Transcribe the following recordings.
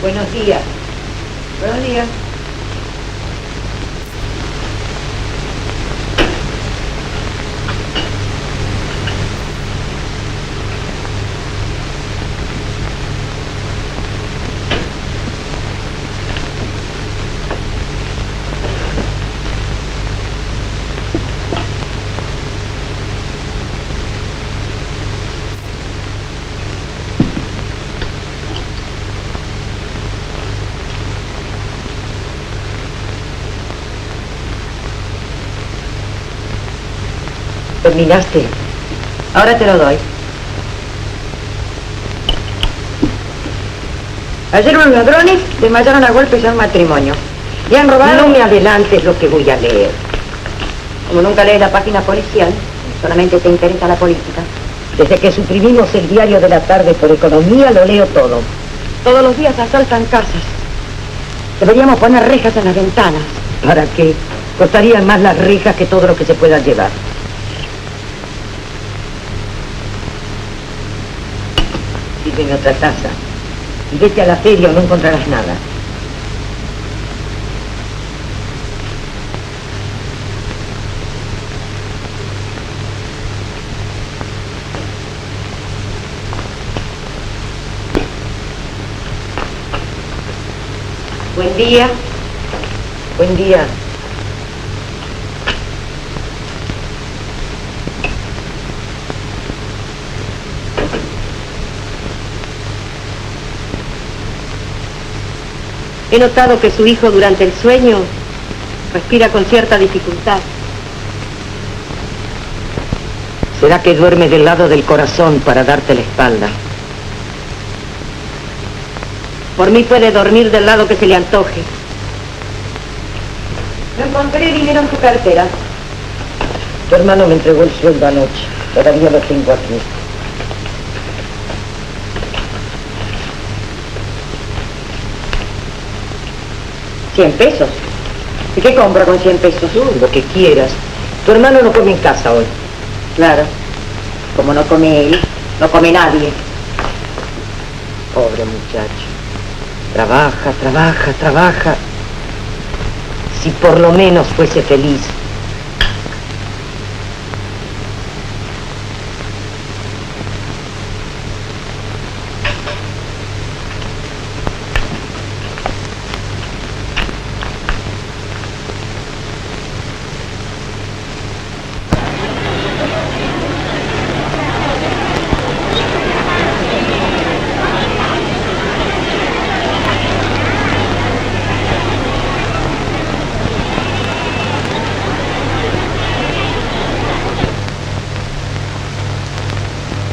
Buenos días. Buenos días. ¿Terminaste? Ahora te lo doy. Ayer unos ladrones desmayaron a golpes a un matrimonio. Y han robado... No me adelantes lo que voy a leer. Como nunca lees la página policial, solamente te interesa la política. Desde que suprimimos el diario de la tarde por economía, lo leo todo. Todos los días asaltan casas. Deberíamos poner rejas en las ventanas. ¿Para qué? Costarían más las rejas que todo lo que se pueda llevar. Sírveme otra taza. Y vete a la feria o no encontrarás nada. Buen día. Buen día. He notado que su hijo durante el sueño respira con cierta dificultad. ¿Será que duerme del lado del corazón para darte la espalda? Por mí puede dormir del lado que se le antoje. No encontré dinero en tu cartera. Tu hermano me entregó el sueldo anoche. Todavía lo tengo aquí. ¿100 pesos? ¿Y qué compro con 100 pesos? Lo que quieras. Tu hermano no come en casa hoy. Claro. Como no come él, no come nadie. Pobre muchacho. Trabaja, trabaja, trabaja. Si por lo menos fuese feliz.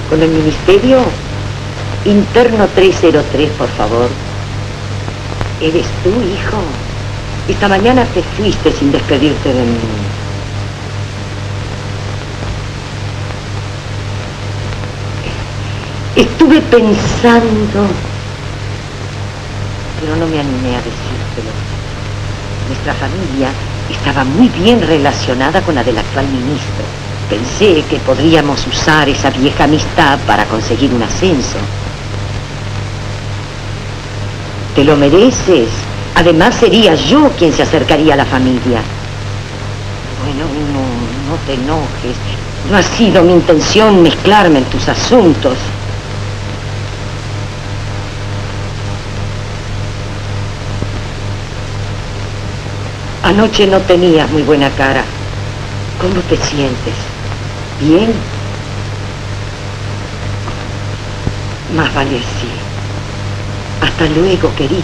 Con el Ministerio Interno 303, por favor. ¿Eres tú, hijo? Esta mañana te fuiste sin despedirte de mí. Estuve pensando, pero no me animé a decírtelo. Nuestra familia estaba muy bien relacionada con la del actual ministro. Pensé que podríamos usar esa vieja amistad para conseguir un ascenso. Te lo mereces. Además, sería yo quien se acercaría a la familia. Bueno, no te enojes. No ha sido mi intención mezclarme en tus asuntos. Anoche no tenías muy buena cara. ¿Cómo te sientes? ¿Bien? Más vale así. Hasta luego, querido.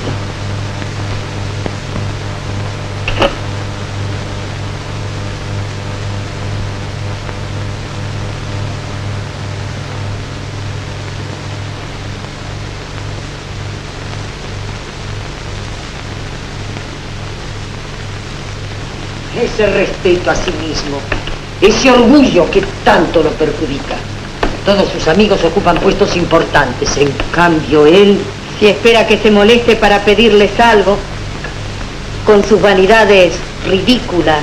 Ese respeto a sí mismo, ese orgullo que tanto lo perjudica. Todos sus amigos ocupan puestos importantes, en cambio él... Si espera que se moleste para pedirles algo, con sus vanidades ridículas.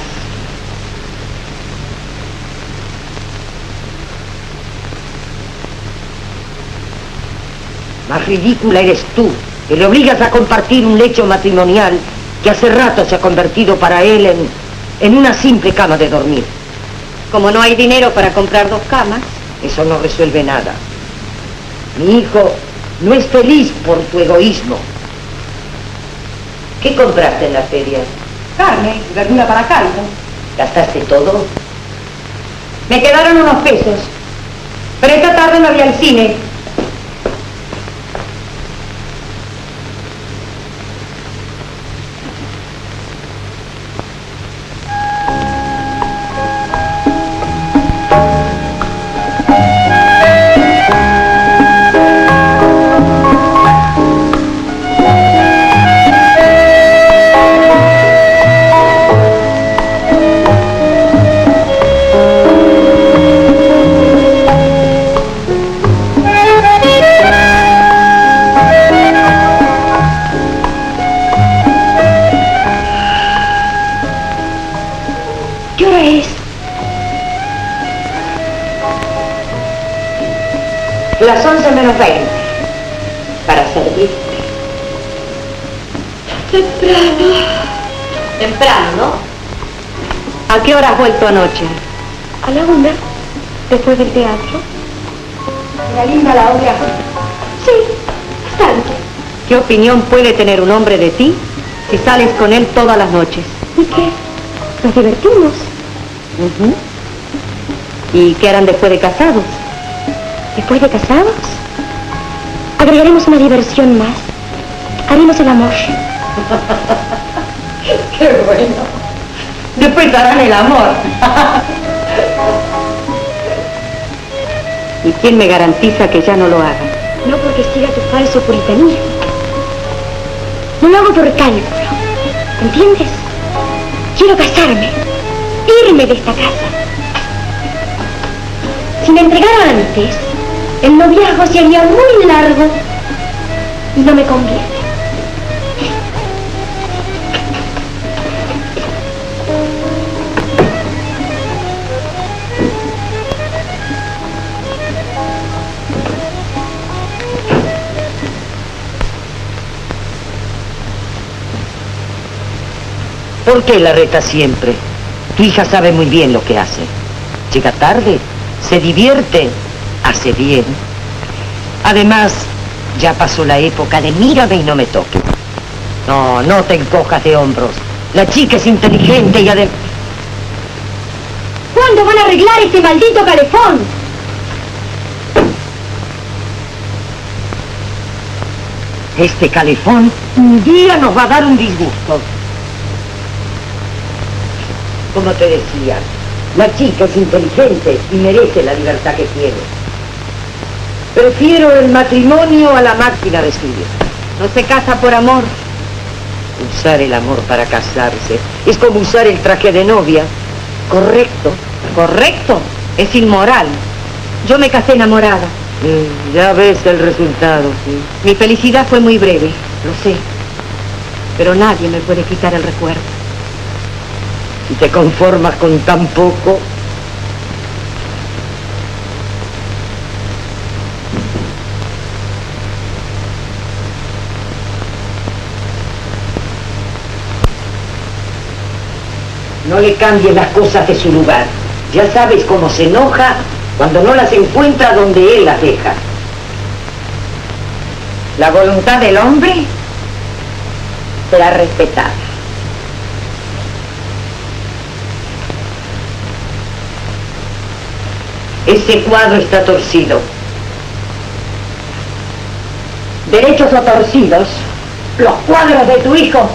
Más ridícula eres tú, que le obligas a compartir un lecho matrimonial que hace rato se ha convertido para él en una simple cama de dormir. Como no hay dinero para comprar 2 camas. Eso no resuelve nada. Mi hijo no es feliz por tu egoísmo. ¿Qué compraste en la feria? Carne, verdura para caldo. ¿Gastaste todo? Me quedaron unos pesos. Pero esta tarde me voy al cine. ¿Qué hora es? Las 11 menos 20. Para servirte. Temprano, ¿no? ¿A qué hora has vuelto anoche? A la 1, después del teatro. ¿Era linda la obra? Sí, bastante. ¿Qué opinión puede tener un hombre de ti si sales con él todas las noches? ¿Y qué? Nos divertimos. ¿Y qué harán después de casados? Después de casados, agregaremos una diversión más. Haremos el amor. ¡Qué bueno! Después harán el amor. ¿Y quién me garantiza que ya no lo hagan? No porque siga tu falso puritanismo. No lo hago por cálculo. ¿Entiendes? Quiero casarme. Irme de esta casa. Si me entregara antes, el noviazgo se haría muy largo y no me conviene. ¿Por qué la reta siempre? Tu hija sabe muy bien lo que hace. Llega tarde, se divierte, hace bien. Además, ya pasó la época de mírame y no me toques. No, no te encojas de hombros. La chica es inteligente y además... ¿Cuándo van a arreglar este maldito calefón? Este calefón un día nos va a dar un disgusto. Como te decía, la chica es inteligente y merece la libertad que tiene. Prefiero el matrimonio a la máquina de escribir. ¿No se casa por amor? Usar el amor para casarse es como usar el traje de novia. Correcto. Correcto. Es inmoral. Yo me casé enamorada. Ya ves el resultado, sí. Mi felicidad fue muy breve, lo sé. Pero nadie me puede quitar el recuerdo. Si te conformas con tan poco... No le cambies las cosas de su lugar. Ya sabes cómo se enoja cuando no las encuentra donde él las deja. La voluntad del hombre será respetada. Ese cuadro está torcido. Derechos o torcidos, los cuadros de tu hijo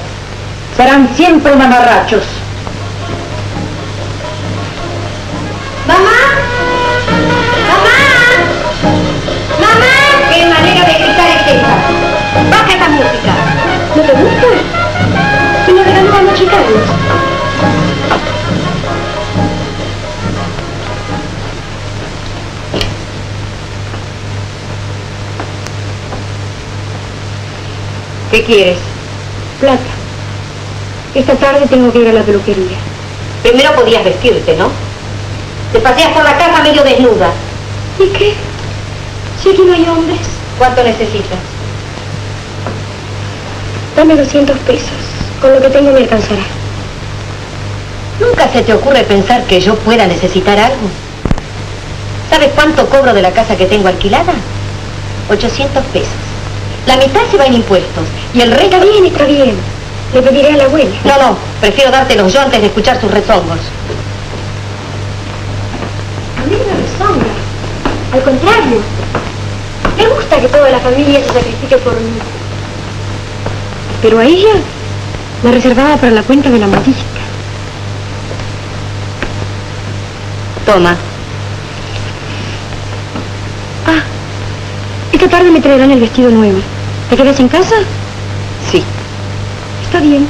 serán siempre mamarrachos. ¡Mamá! ¡Mamá! ¡Mamá! ¿Qué manera de gritar es esa? ¡Baja esa música! ¿No te gusta? ¿Quién lo regaló anoche, Carlos? ¿Qué quieres? Plata. Esta tarde tengo que ir a la peluquería. Primero podías vestirte, ¿no? Te paseas por la casa medio desnuda. ¿Y qué? Si aquí no hay hombres. ¿Cuánto necesitas? Dame 200 pesos. Con lo que tengo me alcanzará. ¿Nunca se te ocurre pensar que yo pueda necesitar algo? ¿Sabes cuánto cobro de la casa que tengo alquilada? 800 pesos. La mitad se va en impuestos y el resto... Está bien. Le pediré a la abuela. No, prefiero dártelos yo antes de escuchar sus rezongos. A mí no me rezonga. Al contrario. Me gusta que toda la familia se sacrifique por mí. Pero a ella la reservaba para la cuenta de la modista. Toma. Ah, esta tarde me traerán el vestido nuevo. ¿Te quedas en casa? Sí. Está bien.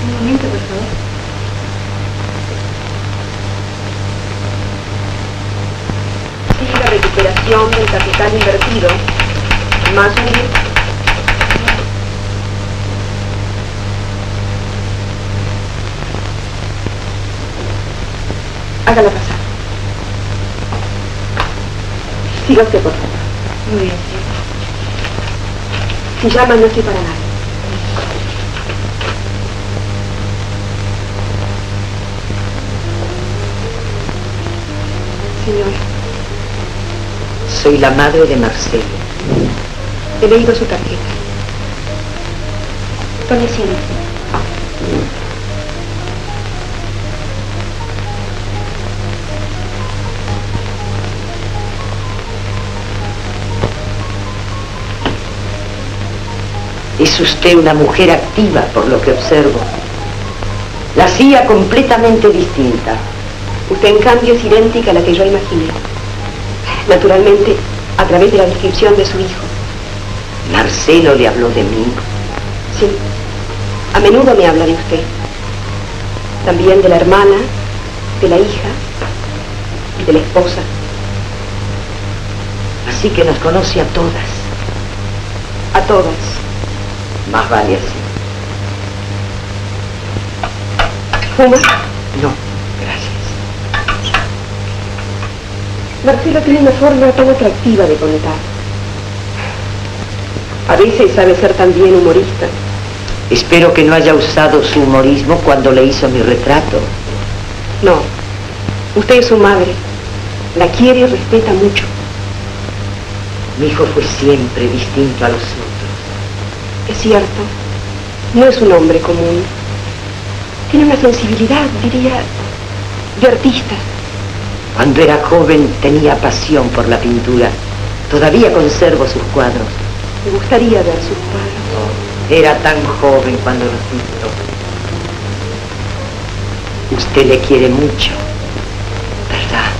Un momento, por favor. Sí, la recuperación del capital invertido. Más un... Hágala pasar. Siga usted, por favor. Muy bien. Si llama, no estoy para nada. Señora, Soy la madre de Marcelo. he leído su tarjeta. Tome asiento. Es usted una mujer activa, por lo que observo. La hacía completamente distinta. Usted, en cambio, es idéntica a la que yo imaginé. Naturalmente, a través de la descripción de su hijo. Marcelo le habló de mí. Sí, a menudo me habla de usted. También de la hermana, de la hija y de la esposa. Así que nos conoce a todas. A todas. Más vale así. ¿Fuma? No, gracias. Marcelo tiene una forma tan atractiva de contar. A veces sabe ser también humorista. Espero que no haya usado su humorismo cuando le hizo mi retrato. No, usted es su madre. La quiere y respeta mucho. Mi hijo fue siempre distinto a los otros. Es cierto, no es un hombre común. Tiene una sensibilidad, diría, de artista. Cuando era joven tenía pasión por la pintura. Todavía conservo sus cuadros. Me gustaría ver sus cuadros. Era tan joven cuando los pintó. Usted le quiere mucho, ¿verdad?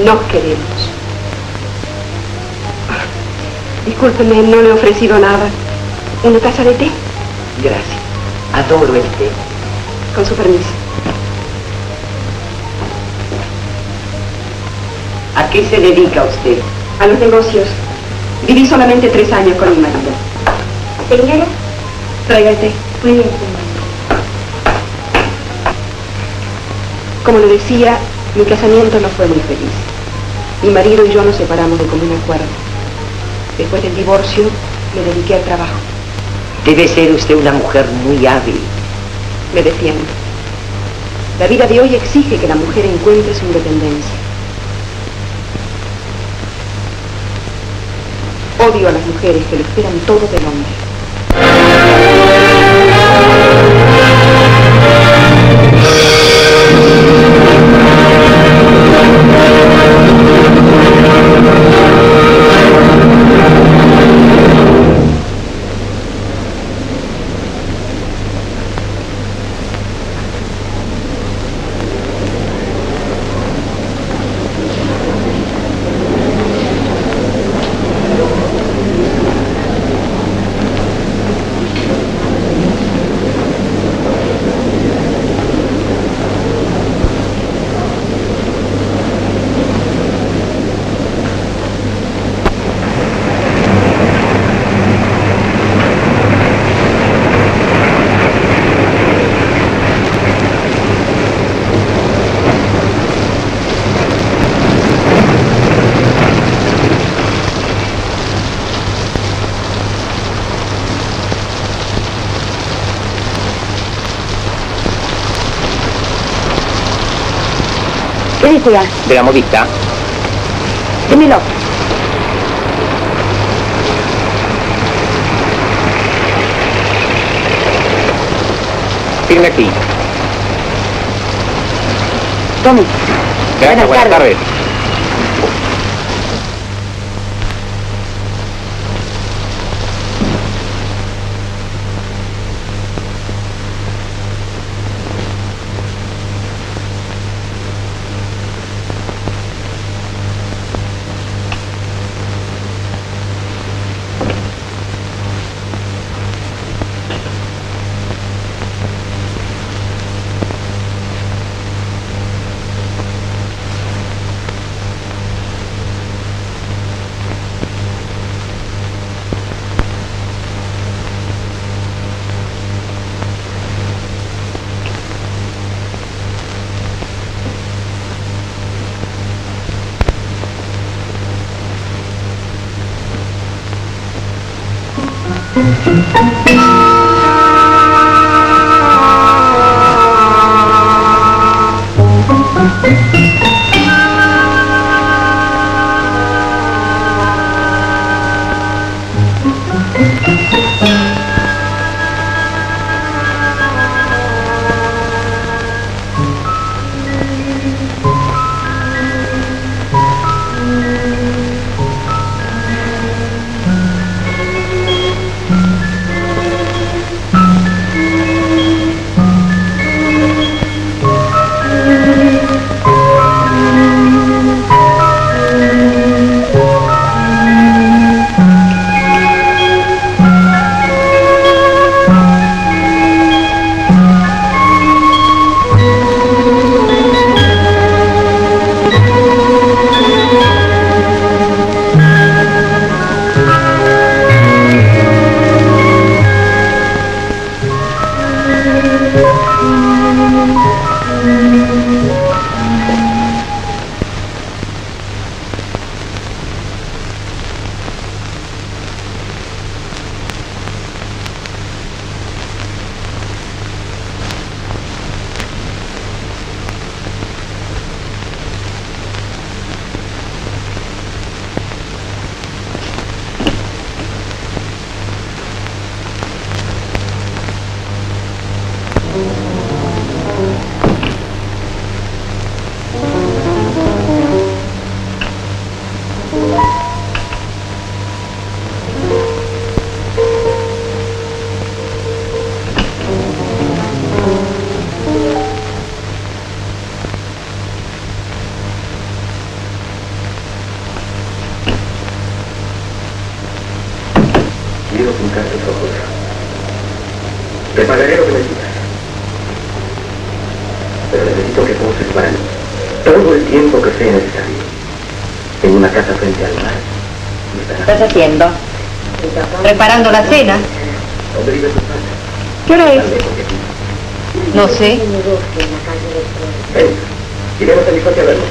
Nos queremos. Discúlpeme, no le he ofrecido nada. ¿Una taza de té? Gracias. Adoro el té. Con su permiso. ¿A qué se dedica usted? A los negocios. Viví solamente 3 años con mi marido. Señora, Traiga el té. muy bien, señora. Como le decía, Mi casamiento no fue muy feliz. Mi marido y yo nos separamos de común acuerdo. Después del divorcio, me dediqué al trabajo. Debe ser usted una mujer muy hábil. Me defiendo. La vida de hoy exige que la mujer encuentre su independencia. Odio a las mujeres que lo esperan todo del hombre. ¿Qué desea? ¿De la modista? Démelo. Firme aquí. Tome. Gracias, buenas tardes. Quiero pintar tus ojos. Te pagaré lo que me pidas. Pero necesito que poses para mí todo el tiempo que sea necesario. En una casa frente al mar. ¿Qué estás haciendo? Preparando la cena. ¿Dónde vive tu padre? ¿Qué hora es? Tal vez porque aquí. No sé. Ven, Iremos a mi coche a verlo.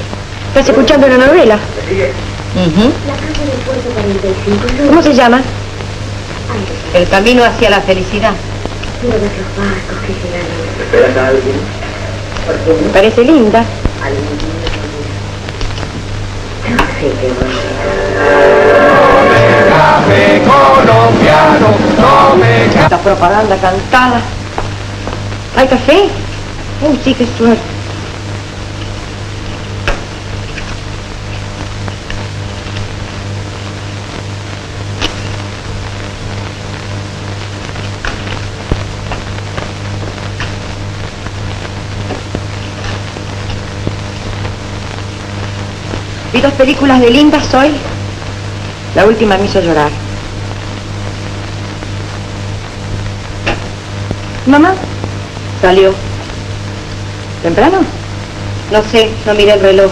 ¿Estás escuchando una novela? ¿Me sigue? Ujú. La casa del puerto 45. ¿Cómo se llama? El camino hacia la felicidad. Quiero ver los barcos que llegaron. ¿Esperas a alguien? Me parece linda. No sé qué voy Café colombiano, tome café. Esta propaganda cantada. ¿Hay café? Uy, sí, qué suerte. Vi 2 películas de lindas hoy. La última me hizo llorar. ¿Mamá? Salió. ¿Temprano? No sé, no miré el reloj.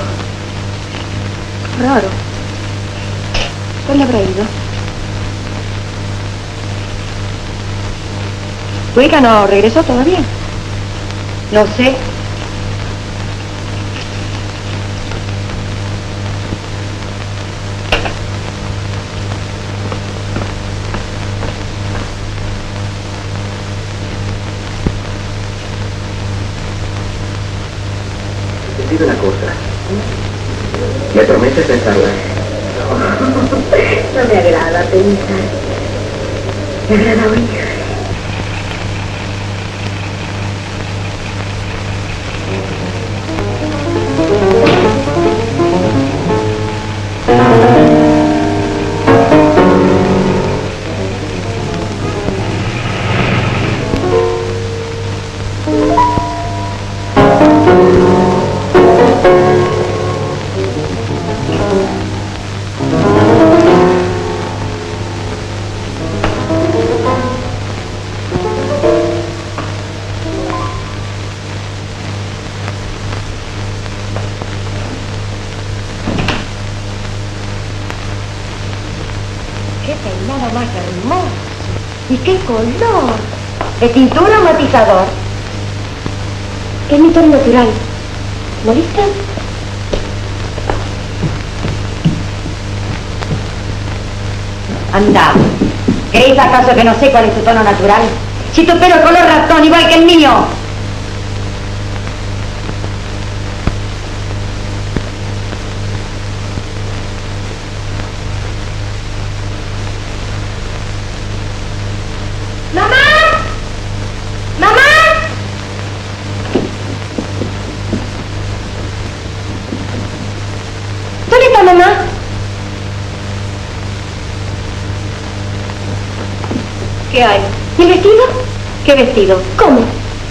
Raro. ¿Dónde habrá ido? ¿Tu hija no regresó todavía? No sé. Te pido una cosa. ¿Me prometes pensarla? No me agrada pensar. Me agrada oír. ¡Qué peinado más hermoso! ¿Y qué color? ¿De tintura o matizador? Es mi tono natural. ¿Molesta? Anda. ¿Crees acaso que no sé cuál es tu tono natural? Si tu pelo es color ratón, igual que el mío. ¡Mamá! ¡Mamá! ¿Dónde está mamá? ¿Qué hay? ¿Y el vestido? ¿Qué vestido? ¿Cómo?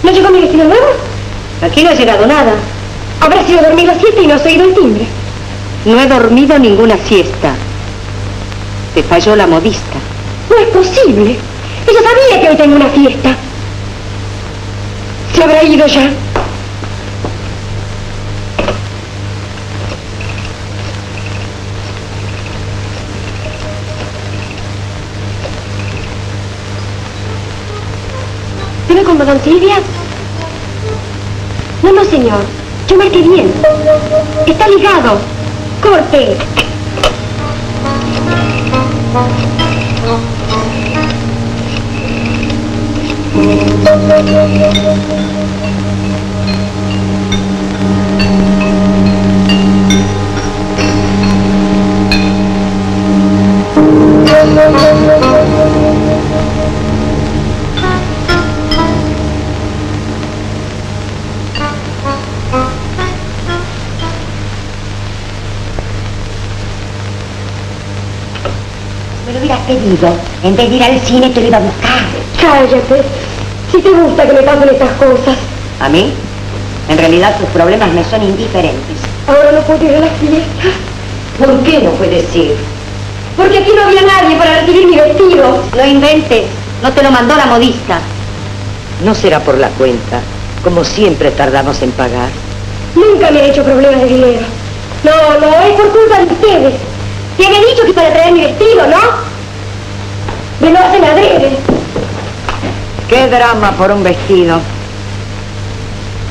¿No llegó mi vestido nuevo? Aquí no ha llegado nada. Habrá sido dormir la siesta y no has oído el timbre. No he dormido ninguna siesta. Te falló la modista. No es posible. Ella sabía que hoy tengo una fiesta. Se habrá ido ya. ¿Viene con Madame Silvia? No, no, señor. Yo marqué bien. Está ligado. Corte. Me lo hubieras pedido. En vez de ir al cine te lo iba a buscar. Cállate. Si te gusta que me pasen estas cosas. ¿A mí? En realidad tus problemas me son indiferentes. Ahora no puedo ir a la fiesta. ¿Por qué no puedes ir? Porque aquí no había nadie para recibir mi vestido. No inventes. No te lo mandó la modista. No será por la cuenta, como siempre tardamos en pagar. Nunca me he hecho problemas de dinero. No, no, es por culpa de ustedes. Te había dicho que para traer mi vestido, ¿no? Me lo hacen adrede. ¡Qué drama por un vestido!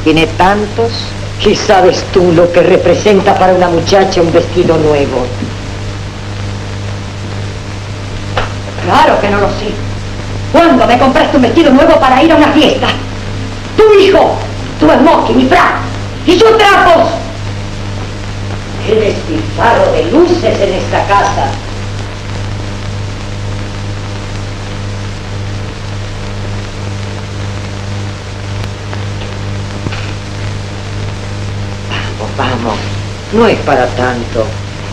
Tiene tantos ¿Qué sabes tú lo que representa para una muchacha un vestido nuevo? Claro que no lo sé. ¿Cuándo me compraste un vestido nuevo para ir a una fiesta? Tu hijo, tu smoking, mi frac y sus trapos. ¡Qué despilfarro de luces en esta casa! Vamos, no es para tanto.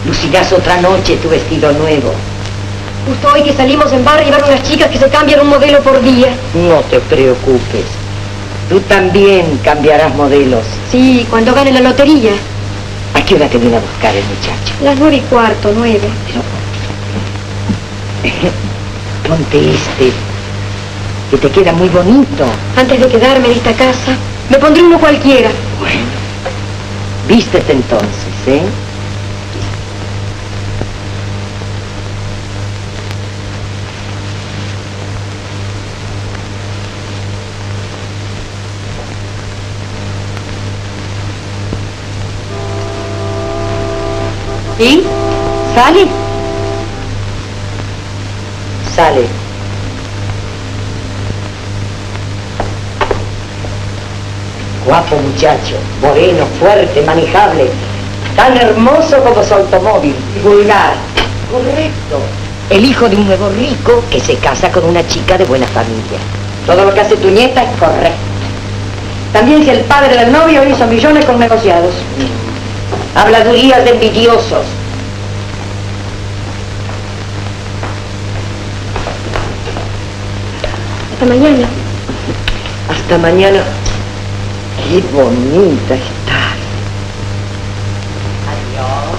Lucirás otra noche tu vestido nuevo. Justo hoy que salimos en bar a llevar unas chicas que se cambian un modelo por día. No te preocupes. Tú también cambiarás modelos. Sí, cuando gane la lotería. ¿A qué hora te viene a buscar el muchacho? Las 9:15, 9. Ponte que te queda muy bonito. Antes de quedarme en esta casa, me pondré uno cualquiera. Bueno, vístete entonces, ¿eh? ¿Y? ¿Sale? Sale. Guapo muchacho, moreno, fuerte, manejable, tan hermoso como su automóvil, y vulgar. Correcto. El hijo de un nuevo rico que se casa con una chica de buena familia. Todo lo que hace tu nieta es correcto. También si el padre del novio hizo millones con negociados. Habladurías de envidiosos. Hasta mañana. Hasta mañana. Qué bonita estás. Adiós.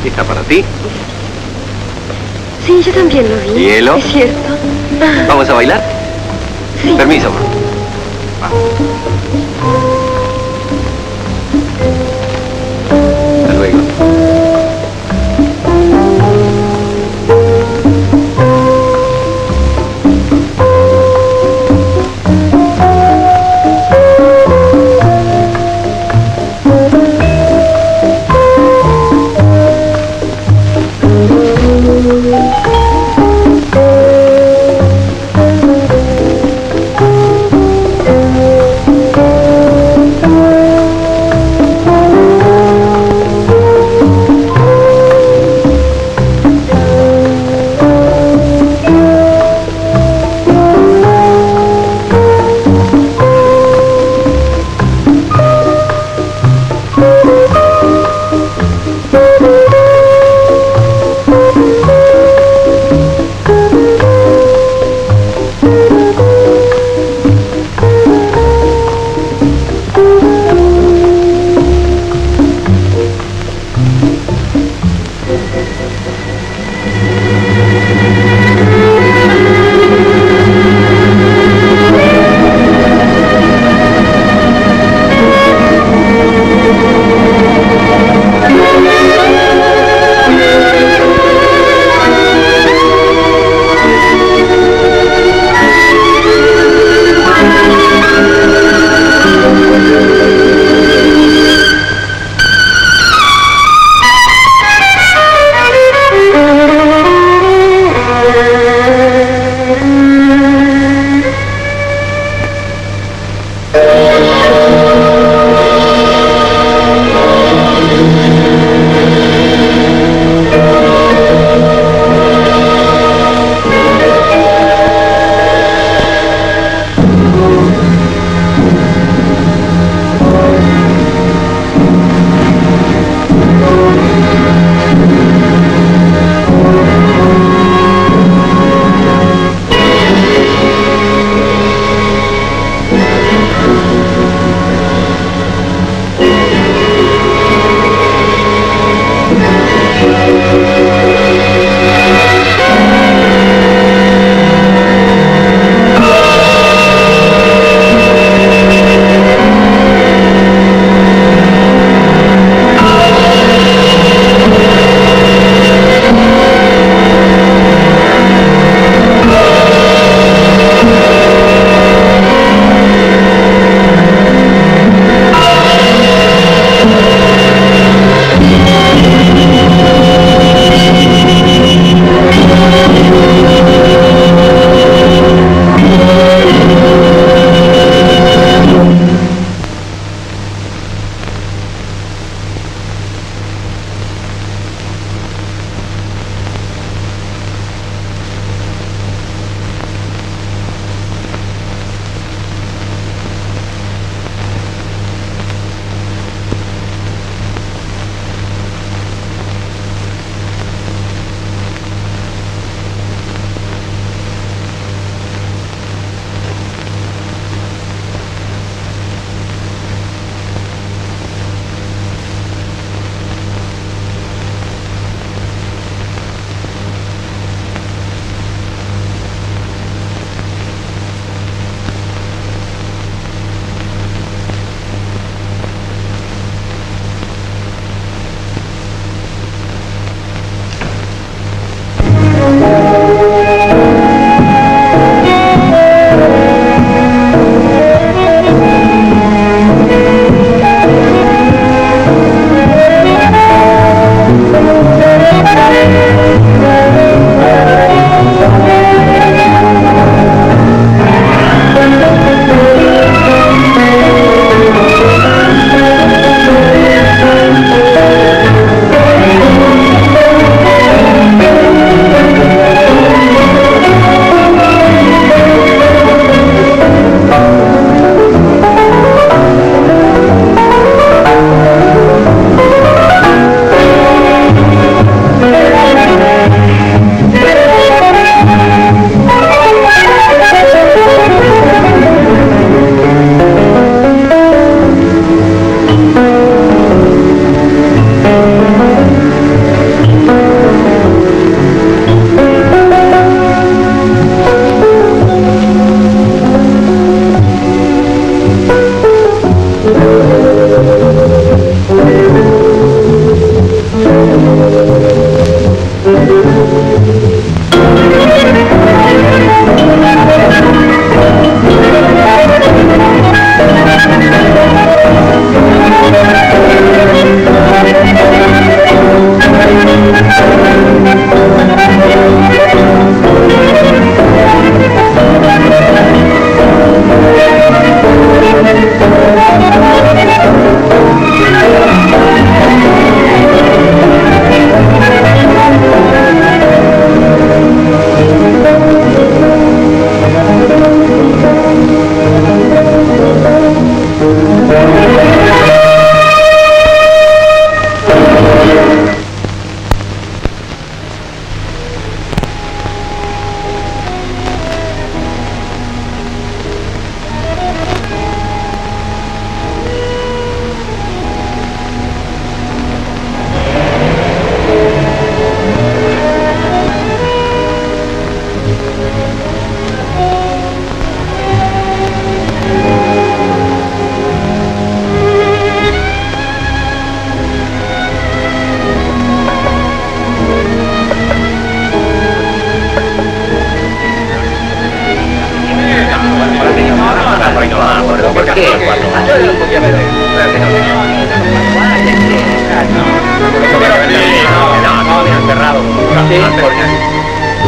Está para ti. Sí, yo también lo vi. ¿Hielo? Es cierto. ¿Vamos a bailar? Sí. Permiso, amor. Hasta luego.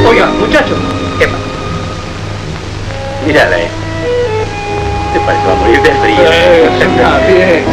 Oiga, muchacho, ¿qué pasa? Mírala, te parece va a morir de frío. Está bien.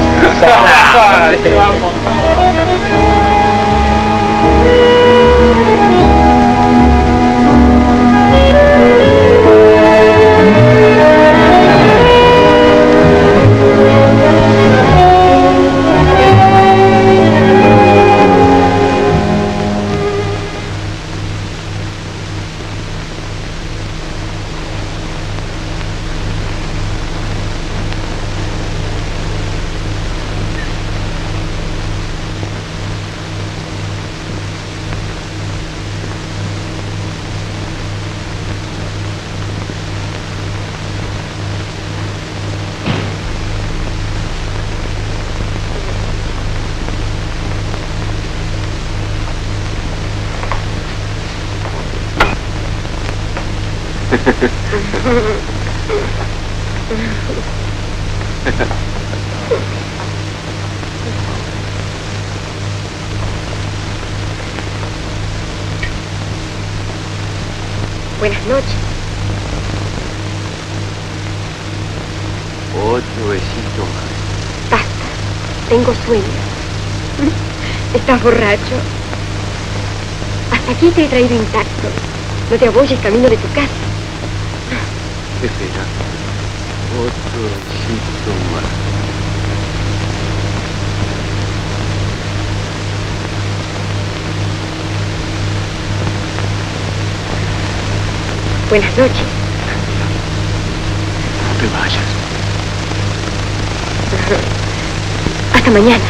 Buenas noches. Otro besito más. Basta. Tengo sueño. ¿Estás borracho? Hasta aquí te he traído intacto. No te apoyes camino de tu casa. Espera. Otro besito más. Buenas noches. No te vayas. Hasta mañana.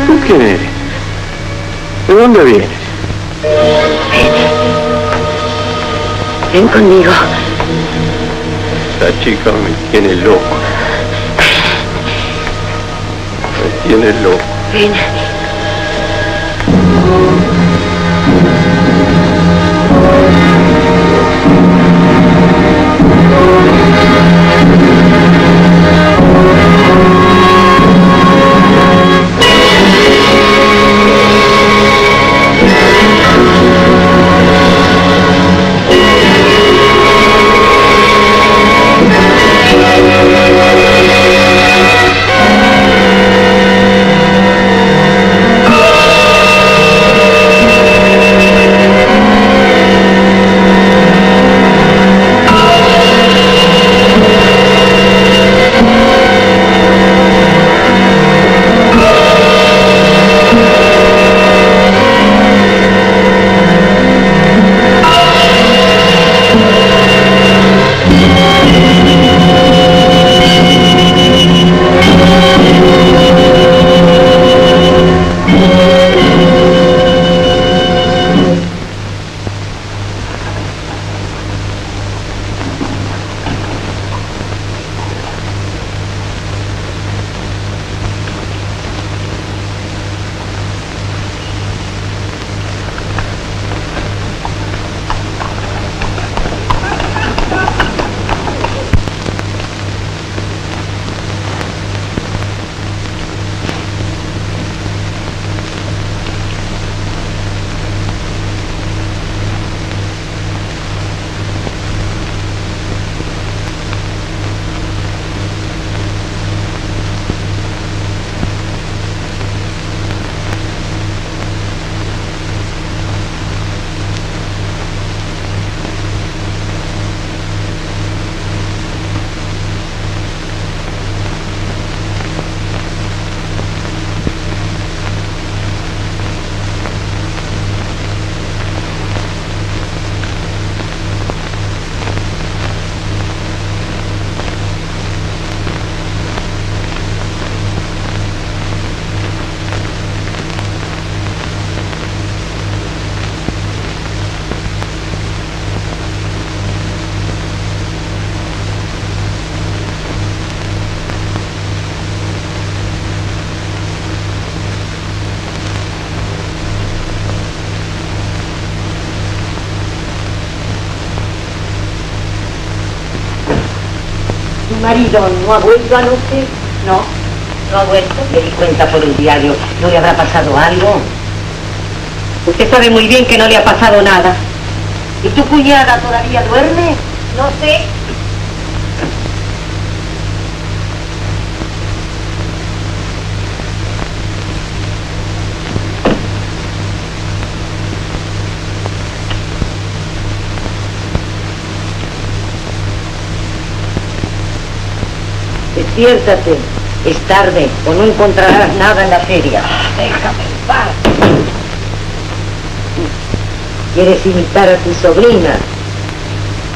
¿Tú quién eres? ¿De dónde vienes? Ven conmigo. Esta chica me tiene loco. Me tiene loco. Ven. marido no ha vuelto anoche? No, no ha vuelto. Me di cuenta por el diario. ¿No le habrá pasado algo? Usted sabe muy bien que no le ha pasado nada. ¿Y tu cuñada todavía duerme? No sé. Despiértate, es tarde o no encontrarás nada en la feria. Déjame en paz. ¿Quieres imitar a tu sobrina?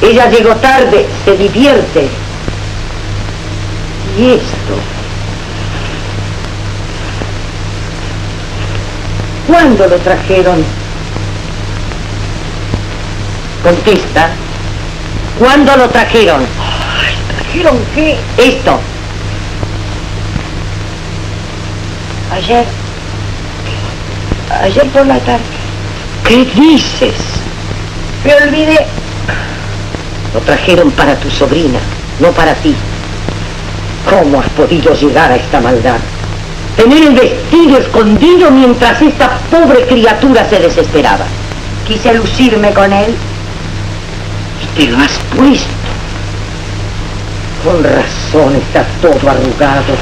Ella llegó tarde, se divierte. ¿Y esto? ¿Cuándo lo trajeron? Contesta. ¿Cuándo lo trajeron? Ay, ¿trajeron qué? Esto. Ayer por la tarde. ¿Qué dices? Me olvidé. Lo trajeron para tu sobrina, no para ti. ¿Cómo has podido llegar a esta maldad? Tener el vestido escondido mientras esta pobre criatura se desesperaba. Quise lucirme con él. Y te lo has puesto. Con razón está todo arrugado.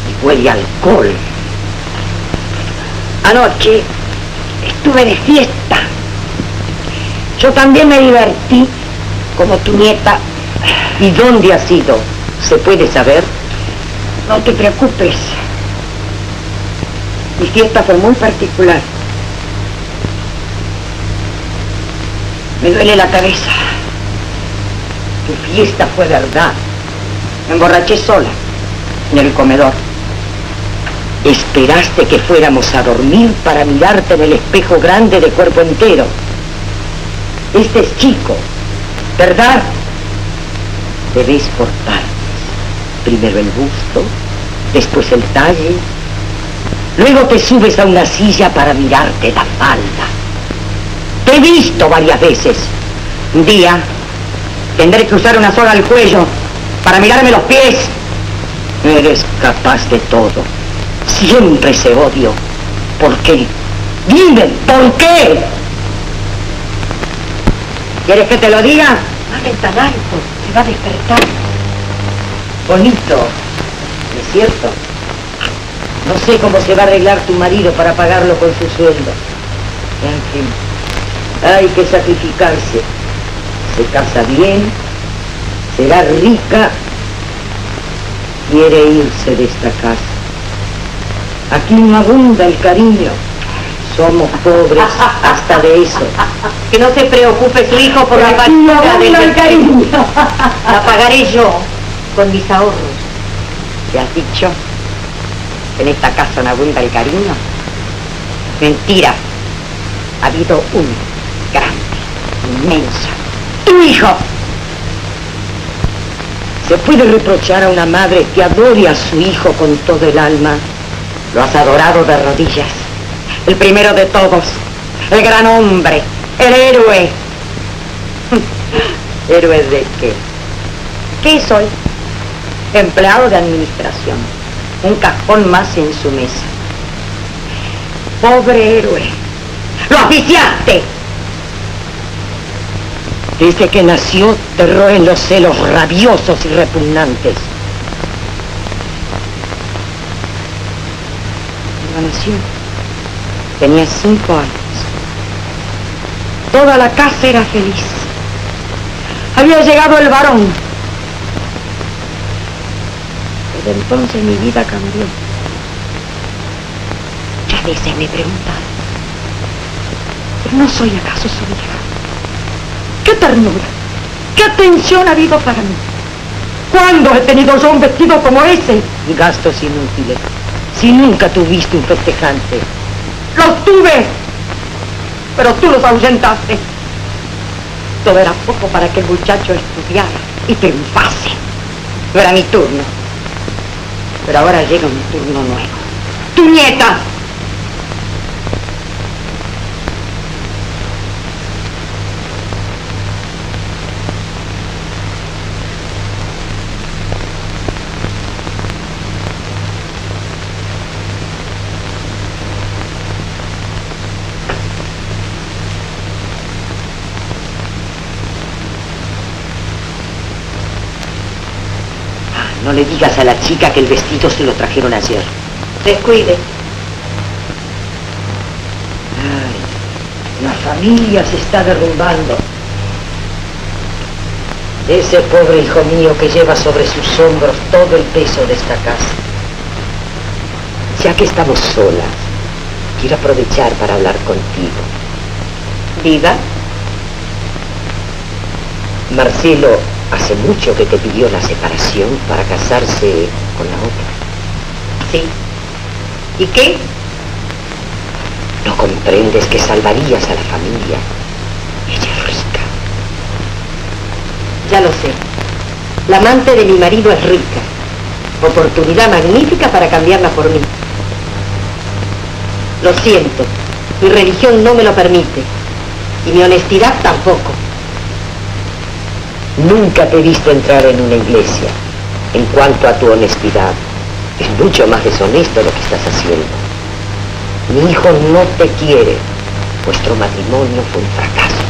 Y huele a alcohol. Anoche estuve de fiesta. Yo también me divertí, como tu nieta. ¿Y dónde has ido? ¿Se puede saber? No te preocupes. Mi fiesta fue muy particular. Me duele la cabeza. Tu fiesta fue verdad. Me emborraché sola, en el comedor. Esperaste que fuéramos a dormir para mirarte en el espejo grande de cuerpo entero. Este es chico, ¿verdad? Debes por partes. Primero el busto, después el talle, Luego te subes a una silla para mirarte la falda. Te he visto varias veces. Un día tendré que usar una soga al cuello para mirarme los pies. Eres capaz de todo. Siempre ese odio. ¿Por qué? Dime, ¿por qué? ¿Quieres que te lo diga? No hables tan alto, se va a despertar. Bonito, ¿no es cierto? No sé cómo se va a arreglar tu marido para pagarlo con su sueldo. En fin, hay que sacrificarse. Se casa bien, será rica, quiere irse de esta casa. Aquí no abunda el cariño. Somos pobres hasta de eso. Que no se preocupe su hijo por la partida del cariño. La pagaré yo con mis ahorros. ¿Te has dicho que en esta casa no abunda el cariño? Mentira. Ha habido uno grande, inmenso. ¡Tu hijo! ¿Se puede reprochar a una madre que adore a su hijo con todo el alma? Lo has adorado de rodillas. El primero de todos. El gran hombre. El héroe. ¿Héroe de qué? ¿Qué soy? Empleado de administración. Un cajón más en su mesa. Pobre héroe. ¡Lo asfixiaste! Desde que nació te roen los celos rabiosos y repugnantes. Cuando nació, tenía 5 años. Toda la casa era feliz. Había llegado el varón. Desde entonces mi vida cambió. Muchas veces me he preguntado, ¿pero no soy acaso su hija? ¡Qué ternura! ¡Qué atención ha habido para mí! ¿Cuándo he tenido yo un vestido como ese? Y gastos inútiles. Si nunca tuviste un festejante. ¡Los tuve! Pero tú los ahuyentaste. Todo era poco para que el muchacho estudiara y triunfase. No era mi turno. Pero ahora llega un turno nuevo. ¡Tu nieta! No le digas a la chica que el vestido se lo trajeron ayer. Descuide. Ay, la familia se está derrumbando. Ese pobre hijo mío que lleva sobre sus hombros todo el peso de esta casa. Ya que estamos solas, quiero aprovechar para hablar contigo. Diga. Marcelo hace mucho que te pidió la separación para casarse con la otra. Sí. ¿Y qué? ¿No comprendes que salvarías a la familia? Ella es rica. Ya lo sé. La amante de mi marido es rica. Oportunidad magnífica para cambiarla por mí. Lo siento. Mi religión no me lo permite. Y mi honestidad tampoco. Nunca te he visto entrar en una iglesia. En cuanto a tu honestidad, es mucho más deshonesto lo que estás haciendo. Mi hijo no te quiere. Vuestro matrimonio fue un fracaso.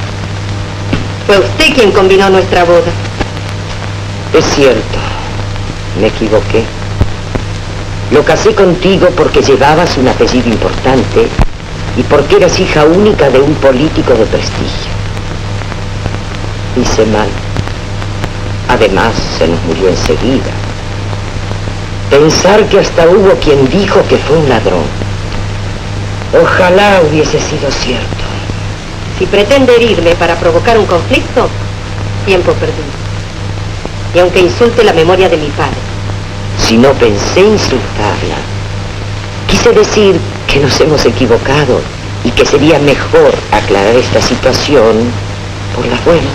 Fue usted quien combinó nuestra boda. Es cierto, me equivoqué. Lo casé contigo porque llevabas un apellido importante y porque eras hija única de un político de prestigio. Hice mal. Además, se nos murió enseguida. Pensar que hasta hubo quien dijo que fue un ladrón. Ojalá hubiese sido cierto. Si pretende herirme para provocar un conflicto, tiempo perdido. Y aunque insulte la memoria de mi padre. Si no pensé insultarla, quise decir que nos hemos equivocado y que sería mejor aclarar esta situación por las buenas.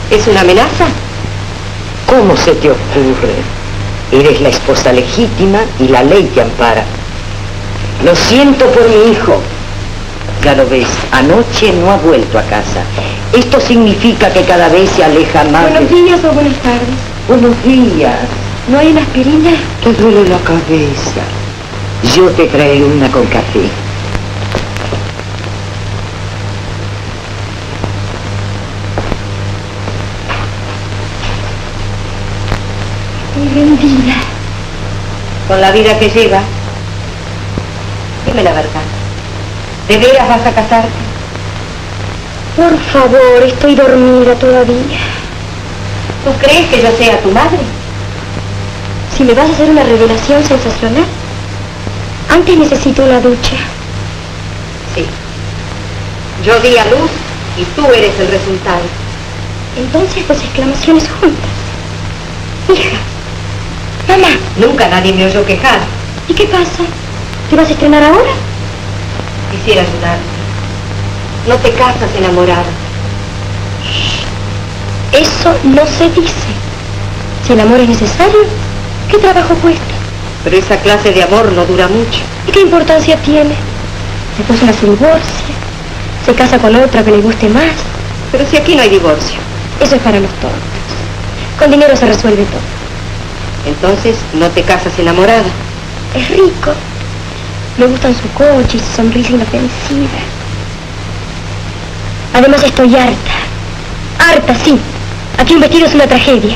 ¿Es una amenaza? ¿Cómo se te ocurre? Eres la esposa legítima y la ley te ampara. Lo siento por mi hijo. Ya lo ves, anoche no ha vuelto a casa. Esto significa que cada vez se aleja más. Buenos días o buenas tardes. Buenos días. ¿No hay una aspirina? Te duele la cabeza. Yo te traeré una con café. Estoy rendida. Con la vida que lleva. Dime la verdad. ¿De veras vas a casarte? Por favor, estoy dormida todavía. ¿Tú crees que yo sea tu madre? Si me vas a hacer una revelación sensacional, antes necesito una ducha. Sí. Yo di a luz y tú eres el resultado. Entonces, pues exclamaciones juntas. Hija, mamá, Nunca nadie me oyó quejar. ¿y qué pasa? ¿Te vas a estrenar ahora? Quisiera ayudarte. No te casas enamorada. Eso no se dice. Si el amor es necesario, ¿qué trabajo cuesta? Pero esa clase de amor no dura mucho. ¿Y qué importancia tiene? Después una se divorcia, se casa con otra que le guste más. Pero si aquí no hay divorcio. Eso es para los tontos. Con dinero se resuelve todo. Entonces no te casas enamorada. Es rico. Me gustan su coche y su sonrisa inofensiva. Además estoy harta. Harta, sí. Aquí un vestido es una tragedia.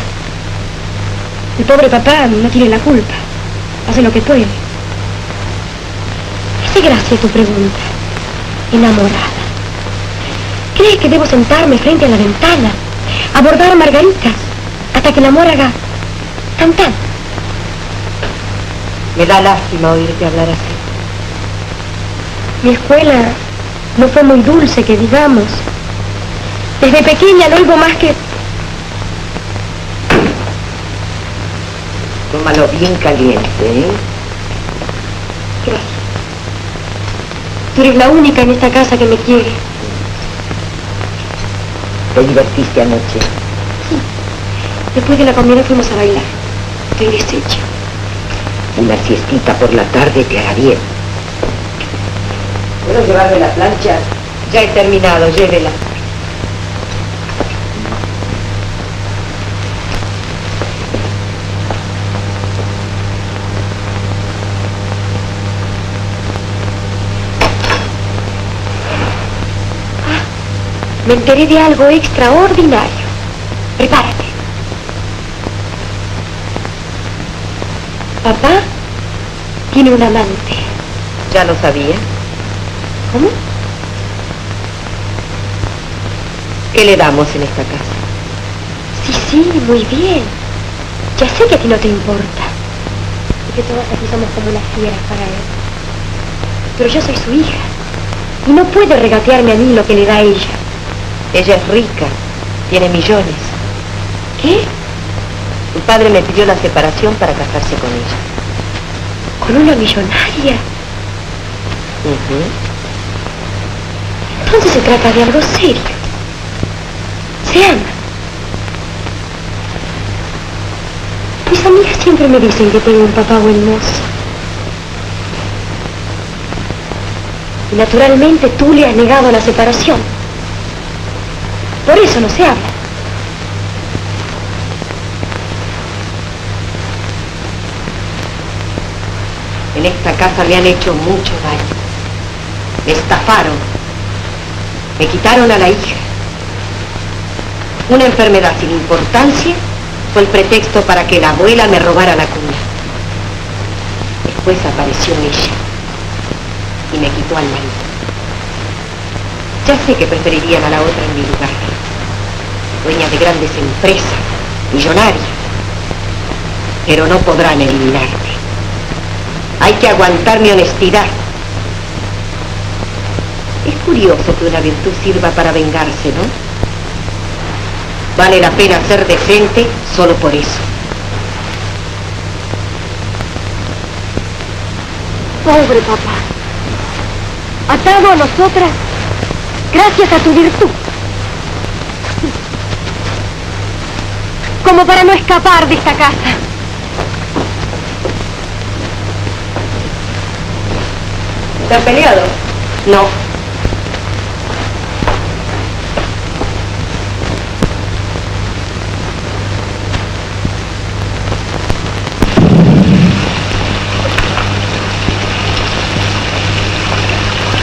El pobre papá no tiene la culpa. Hace lo que puede. Me hace gracia tu pregunta. Enamorada. ¿Crees que debo sentarme frente a la ventana, abordar margaritas, hasta que el amor haga tan tan? Me da lástima oírte hablar así. Mi escuela no fue muy dulce, que digamos. Desde pequeña no oigo más que... Tómalo bien caliente, ¿eh? Gracias. Tú eres la única en esta casa que me quiere. ¿Te divertiste anoche? Después de la comida fuimos a bailar. Estoy deshecha. Una siestita por la tarde te hará bien. ¿Puedo llevarme la plancha? Ya he terminado, llévela. Me enteré de algo extraordinario. Prepárate. Papá tiene un amante. Ya lo sabía. ¿Cómo? ¿Qué le damos en esta casa? Sí, muy bien. Ya sé que a ti no te importa. Y que todas aquí somos como unas fieras para él. Pero yo soy su hija. Y no puede regatearme a mí lo que le da a ella. Ella es rica, tiene millones. ¿Qué? Tu padre me pidió la separación para casarse con ella. ¿Con una millonaria? Ujú. Entonces se trata de algo serio. Se ama. Mis amigas siempre me dicen que tengo un papá buen mozo. Y naturalmente tú le has negado la separación. Por eso no se habla. En esta casa me han hecho mucho daño. Me estafaron. Me quitaron a la hija. Una enfermedad sin importancia fue el pretexto para que la abuela me robara la cuna. Después apareció ella y me quitó al marido. Ya sé que preferirían a la otra en mi lugar. Dueña de grandes empresas, millonaria. Pero no podrán eliminarte. Hay que aguantar mi honestidad. Es curioso que una virtud sirva para vengarse, ¿no? Vale la pena ser decente solo por eso. Pobre papá. Atado a nosotras gracias a tu virtud. Como para no escapar de esta casa. ¿Te han peleado? No.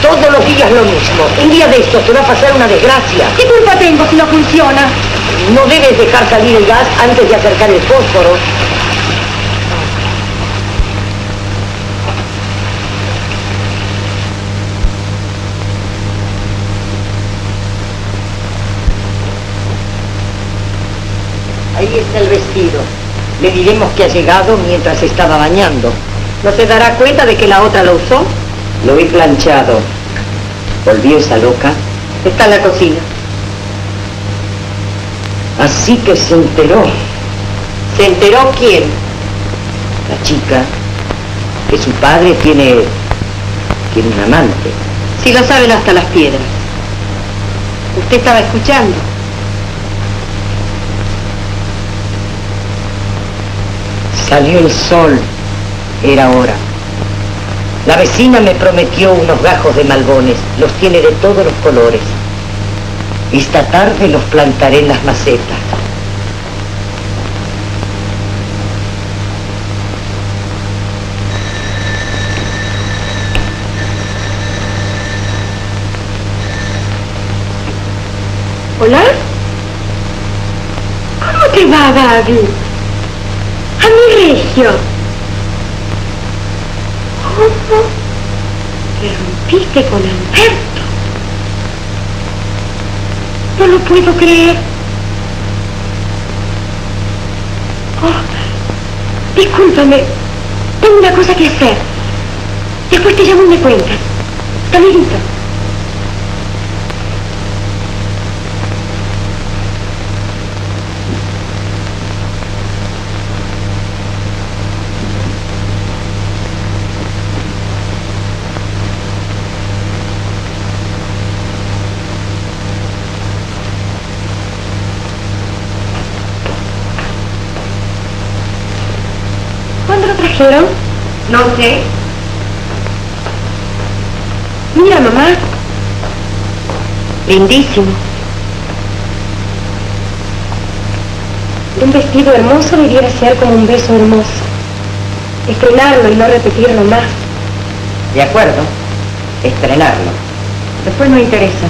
Todos los días lo mismo. Un día de estos te va a pasar una desgracia. ¿Qué culpa tengo si no funciona? No debes dejar salir el gas antes de acercar el fósforo. Ahí está el vestido. Le diremos que ha llegado mientras se estaba bañando. ¿No se dará cuenta de que la otra lo usó? Lo he planchado. ¿Volvió esa loca? Está en la cocina. Así que se enteró. ¿Se enteró quién? La chica, que su padre tiene un amante. Si lo saben hasta las piedras. ¿Usted estaba escuchando? Salió el sol. Era hora. La vecina me prometió unos gajos de malbones. Los tiene de todos los colores. Esta tarde los plantaré en las macetas. ¿Hola? ¿Cómo te va, Gaby? A mi regio. ¿Cómo te rompiste con Alberto? No lo puedo creer. Oh, discúlpame. Tengo una cosa que hacer. Después te llamo y me cuentas. Hasta luego. ¿Cuándo lo trajeron? No sé. Mira, mamá. Lindísimo. Un vestido hermoso debiera ser como un beso hermoso. Estrenarlo y no repetirlo más. De acuerdo. Estrenarlo. Después no interesa.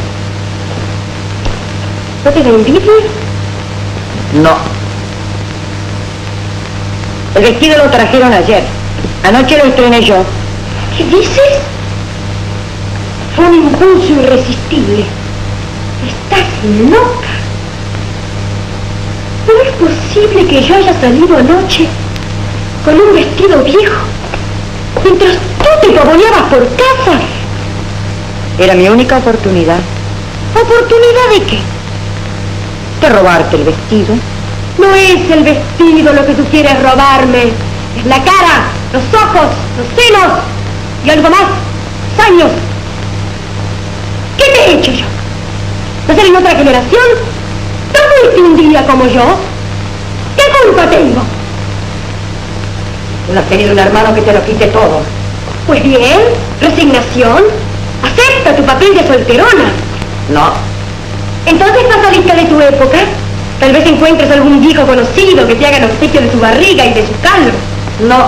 ¿No te da envidia? No. El vestido lo trajeron ayer. Anoche lo estrené yo. ¿Qué dices? Fue un impulso irresistible. Estás loca. ¿No es posible que yo haya salido anoche con un vestido viejo mientras tú te pavoneabas por casa? Era mi única oportunidad. ¿Oportunidad de qué? De robarte el vestido. No es el vestido lo que tú quieres robarme. Es la cara, los ojos, los senos y algo más. Años. ¿Qué te he hecho yo? ¿No ser en otra generación? ¿No fuiste un día como yo? ¿Qué culpa tengo? Tú no has tenido un hermano que te lo quite todo. Pues bien, resignación. Acepta tu papel de solterona. No. Entonces pasa lista de tu época. Tal vez encuentres algún viejo conocido que te haga obsequio de su barriga y de su calvo. No.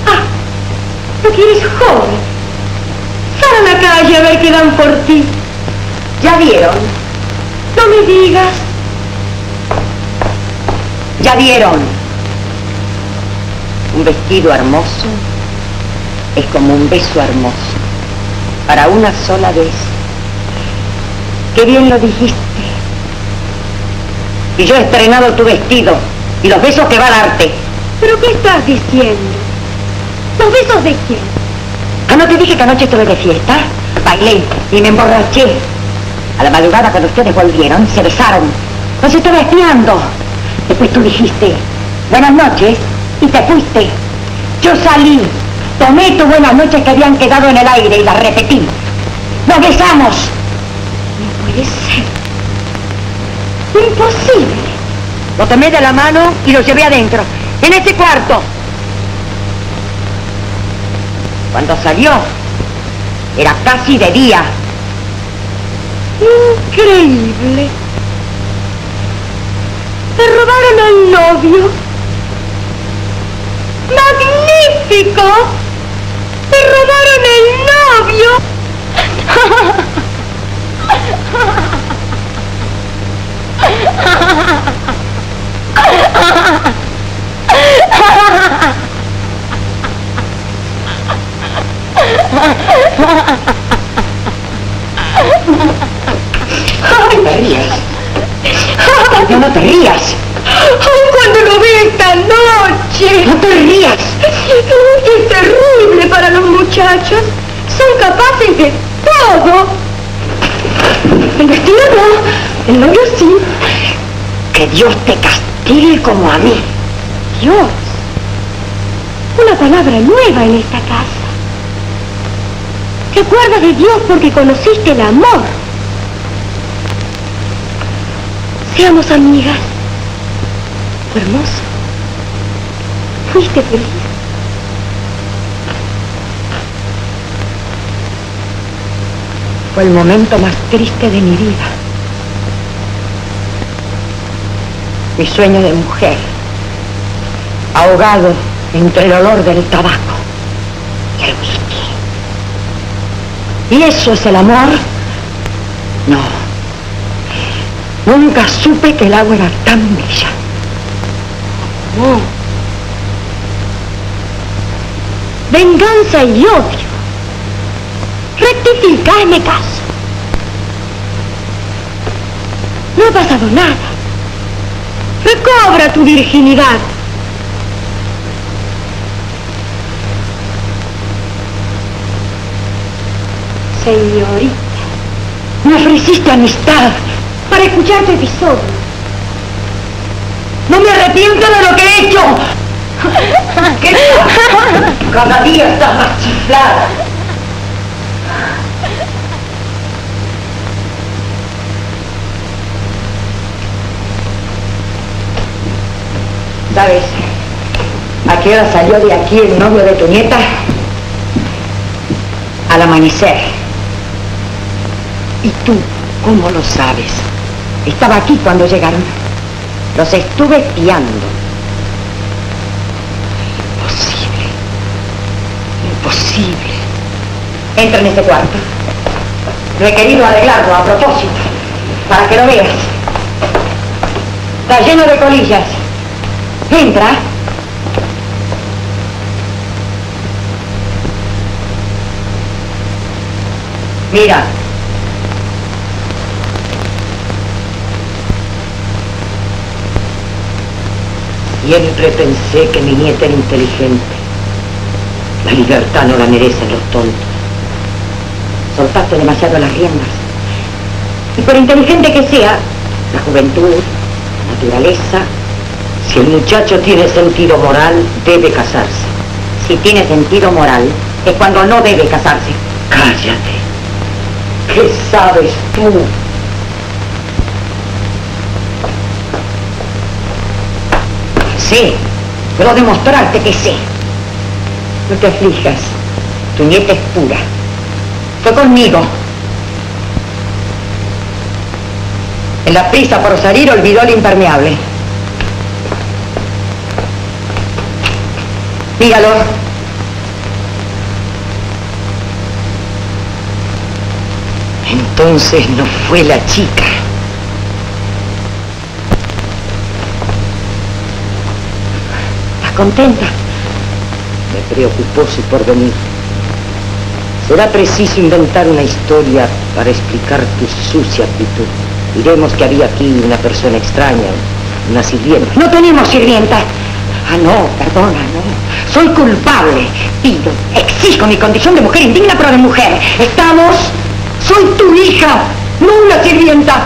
Ah, porque eres joven. Sal a la calle a ver qué dan por ti. ¿Ya vieron? No me digas. ¿Ya vieron? Un vestido hermoso es como un beso hermoso. Para una sola vez. Qué bien lo dijiste. Y yo he estrenado tu vestido y los besos que va a darte. ¿Pero qué estás diciendo? ¿Los besos de quién? ¿Ah, no te dije que anoche estuve de fiesta? Bailé y me emborraché. A la madrugada cuando ustedes volvieron, se besaron. Nos estuve espiando. Después tú dijiste, buenas noches, y te fuiste. Yo salí, tomé tus buenas noches que habían quedado en el aire y las repetí. ¡Nos besamos! No puede ser. Imposible. Lo tomé de la mano y lo llevé adentro, en ese cuarto. Cuando salió, era casi de día. Increíble. Te robaron al novio. ¡Magnífico! ¡Te robaron el novio! No te rías. No, no te rías. ¡Ay, cuando lo vi esta noche! No te rías. Es terrible para los muchachos. Son capaces de todo. El vestido no, el novio sí. Que Dios te castigue como a mí. Dios. Una palabra nueva en esta casa. Te acuerdas de Dios porque conociste el amor. Seamos amigas. Fue hermoso. Fuiste feliz. Fue el momento más triste de mi vida. Mi sueño de mujer, ahogado entre el olor del tabaco y el whisky. ¿Y eso es el amor? No. Nunca supe que el agua era tan bella. No. Venganza y odio. Rectifica, hazme caso. No ha pasado nada. Recobra tu virginidad. Señorita, Me ofreciste amistad. para escuchar tu episodio. No me arrepiento de lo que he hecho. ¿Qué tal? Cada día estás más chiflada. ¿Sabes a qué hora salió de aquí el novio de tu nieta? Al amanecer. ¿Y tú cómo lo sabes? Estaba aquí cuando llegaron. Los estuve espiando. Imposible. Imposible. Entra en este cuarto. Lo he querido arreglarlo a propósito, para que lo veas. Está lleno de colillas. Entra. Mira. Siempre pensé que mi nieta era inteligente. La libertad no la merecen los tontos. Soltaste demasiado las riendas. Y por inteligente que sea, la juventud, la naturaleza, si el muchacho tiene sentido moral, debe casarse. Si tiene sentido moral, es cuando no debe casarse. Cállate. ¿Qué sabes tú? Sé. Puedo demostrarte que sé. No te aflijas. Tu nieta es pura. Fue conmigo. En la prisa por salir olvidó el impermeable. Dígalo. Entonces no fue la chica. ¿Estás contenta? Me preocupó su porvenir. Será preciso inventar una historia para explicar tu sucia actitud. Diremos que había aquí una persona extraña, una sirvienta. ¡No tenemos sirvienta! Ah, no, perdona, no. Soy culpable. Pido, exijo mi condición de mujer indigna, pero de mujer. ¿Estamos? Soy tu hija, no una sirvienta.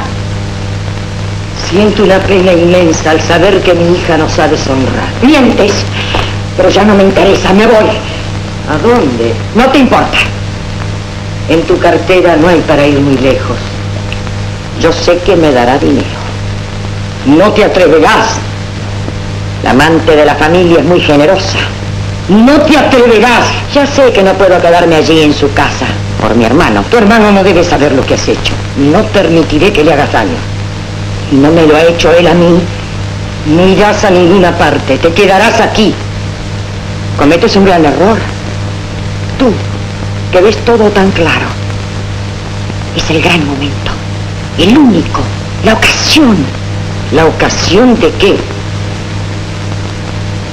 Siento una pena inmensa al saber que mi hija no sabe honrar. Mientes, pero ya no me interesa, me voy. ¿A dónde? No te importa. En tu cartera no hay para ir muy lejos. Yo sé que me dará dinero. No te atreverás. La amante de la familia es muy generosa. No te atreverás. Ya sé que no puedo quedarme allí en su casa, por mi hermano. Tu hermano no debe saber lo que has hecho. No permitiré que le hagas daño. Y no me lo ha hecho él a mí. No irás a ninguna parte. Te quedarás aquí. Cometes un gran error. Tú, que ves todo tan claro. Es el gran momento. El único. La ocasión. ¿La ocasión de qué?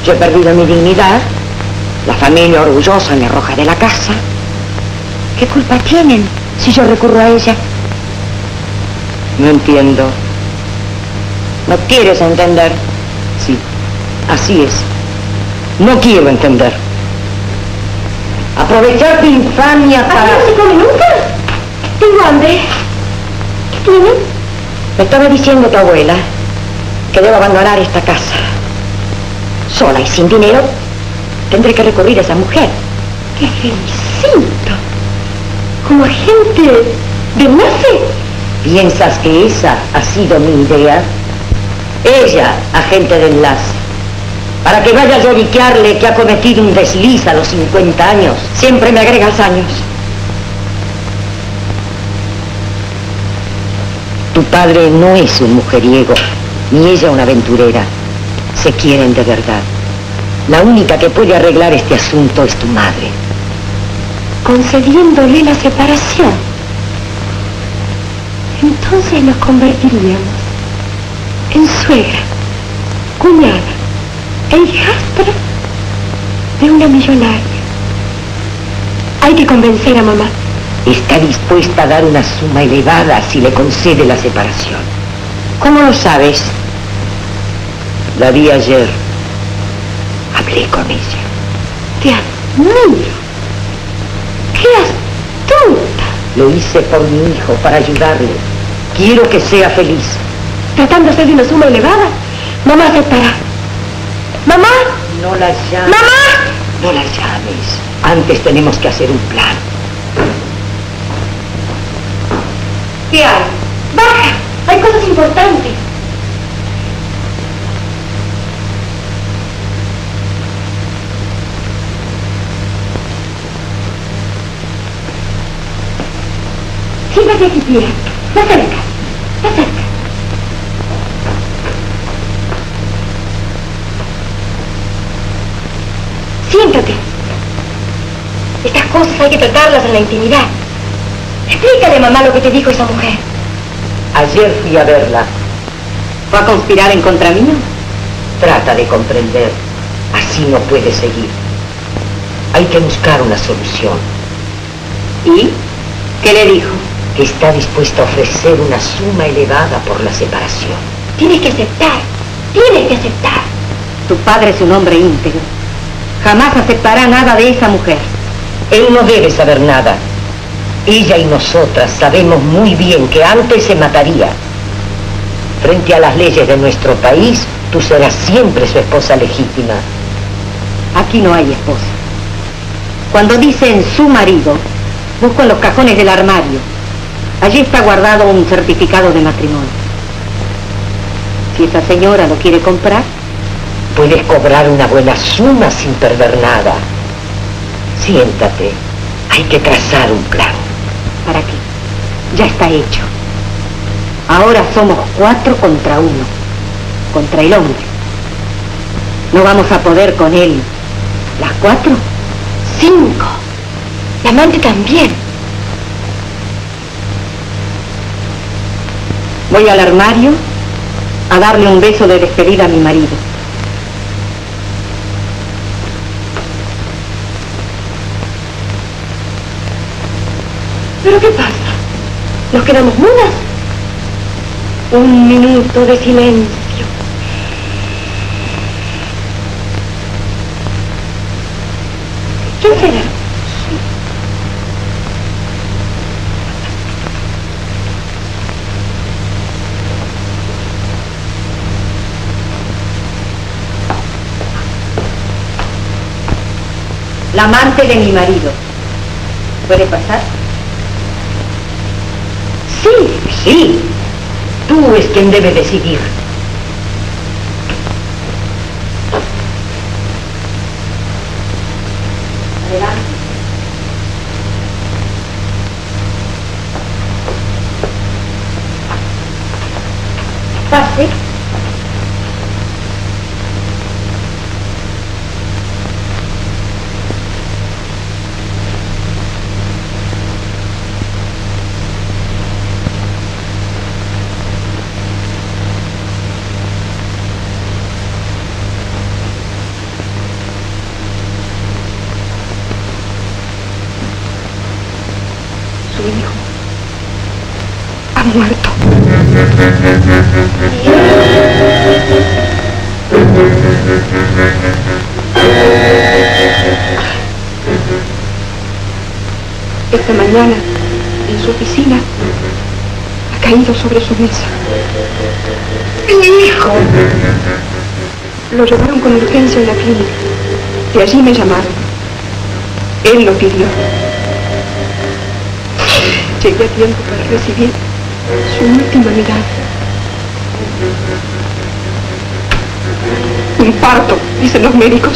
Yo he perdido mi dignidad. La familia orgullosa me arroja de la casa. ¿Qué culpa tienen si yo recurro a ella? No entiendo. ¿No quieres entender? Sí, así es. No quiero entender. Aprovechar tu infamia para... ¿No se come nunca? Tengo hambre. ¿Qué tienen? Me estaba diciendo tu abuela que debo abandonar esta casa. Sola y sin dinero, tendré que recurrir a esa mujer. ¡Qué felicito! Como agente de enlace. ¿Piensas que esa ha sido mi idea? Ella, agente de enlace. Para que vaya a lloriquearle que ha cometido un desliz a los 50 años. Siempre me agregas años. Tu padre no es un mujeriego, ni ella una aventurera. Se quieren de verdad. La única que puede arreglar este asunto es tu madre. Concediéndole la separación. Entonces nos convertiríamos en suegra, cuñada e hijastra de una millonaria. Hay que convencer a mamá. Está dispuesta a dar una suma elevada si le concede la separación. ¿Cómo lo sabes? La vi ayer. Hablé con ella. Te admiro. ¡Qué astuta! Lo hice por mi hijo, para ayudarle. Quiero que sea feliz. Tratándose de una suma elevada, mamá aceptará. ¡Mamá! No la llames. ¡Mamá! No la llames. Antes tenemos que hacer un plan. ¿Qué hay? ¡Baja! Hay cosas importantes. Siéntate aquí, tía. Más cerca. Más cerca. Siéntate. Estas cosas hay que tratarlas en la intimidad. Explícale, mamá, lo que te dijo esa mujer. Ayer fui a verla. ¿Va a conspirar en contra mío? Trata de comprender. Así no puede seguir. Hay que buscar una solución. ¿Y? ¿Qué le dijo? Que está dispuesta a ofrecer una suma elevada por la separación. Tienes que aceptar. Tienes que aceptar. Tu padre es un hombre íntegro. Jamás aceptará nada de esa mujer. Él no debe saber nada. Ella y nosotras sabemos muy bien que antes se mataría. Frente a las leyes de nuestro país, tú serás siempre su esposa legítima. Aquí no hay esposa. Cuando dicen su marido, busco en los cajones del armario. Allí está guardado un certificado de matrimonio. Si esa señora lo quiere comprar, puedes cobrar una buena suma sin perder nada. Siéntate. Hay que trazar un plan. ¿para qué? Ya está hecho. Ahora somos 4 contra 1. Contra el hombre. ¿No vamos a poder con él las 4? 5. La amante también. Voy al armario a darle un beso de despedida a mi marido. ¿Pero qué pasa? ¿Nos quedamos mudas? Un minuto de silencio. ¿Quién será? La amante de mi marido. ¿Puede pasar? Sí, sí. Tú es quien debe decidir. Su hijo ha muerto. Esta mañana, en su oficina, ha caído sobre su mesa. ¡Mi hijo! Lo llevaron con urgencia a la clínica. De allí me llamaron. Él lo pidió. Llegué a tiempo para recibir su última mirada. Infarto, dicen los médicos.